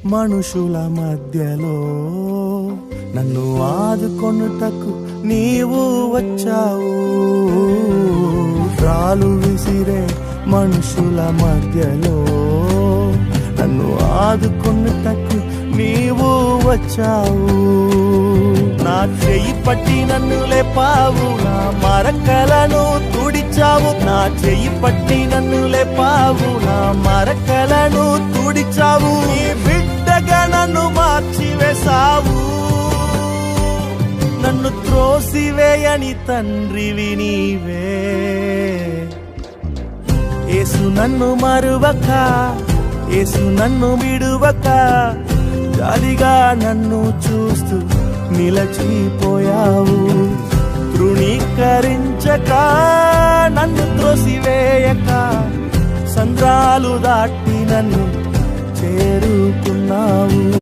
మనుషుల మధ్యలో నన్ను ఆదుకొనుటకు నీవు వచ్చావు. రాళ్ళు విసిరే మనుషుల మధ్యలో నన్ను ఆదుకొనుటకు నీవు వచ్చావు. నా చెయ్యి పట్టి నన్ను లేపావు, నా మరకలను తుడిచావు. నా చెయ్యి పట్టి నన్ను లేపావు, నా మరకలను తుడిచావు. నీ బిడ్డగా నన్ను మార్చివేశావు. నన్ను త్రోసివేయని తండ్రివి నీవే. యేసు నన్ను మరువక, యేసు నన్ను విడువక, జాలిగా నన్ను చూస్తూ నిలచిపోయావు. తృణీకరించక, నన్ను త్రోసివేయక, సంద్రాలు దాటి నన్ను చేరుకు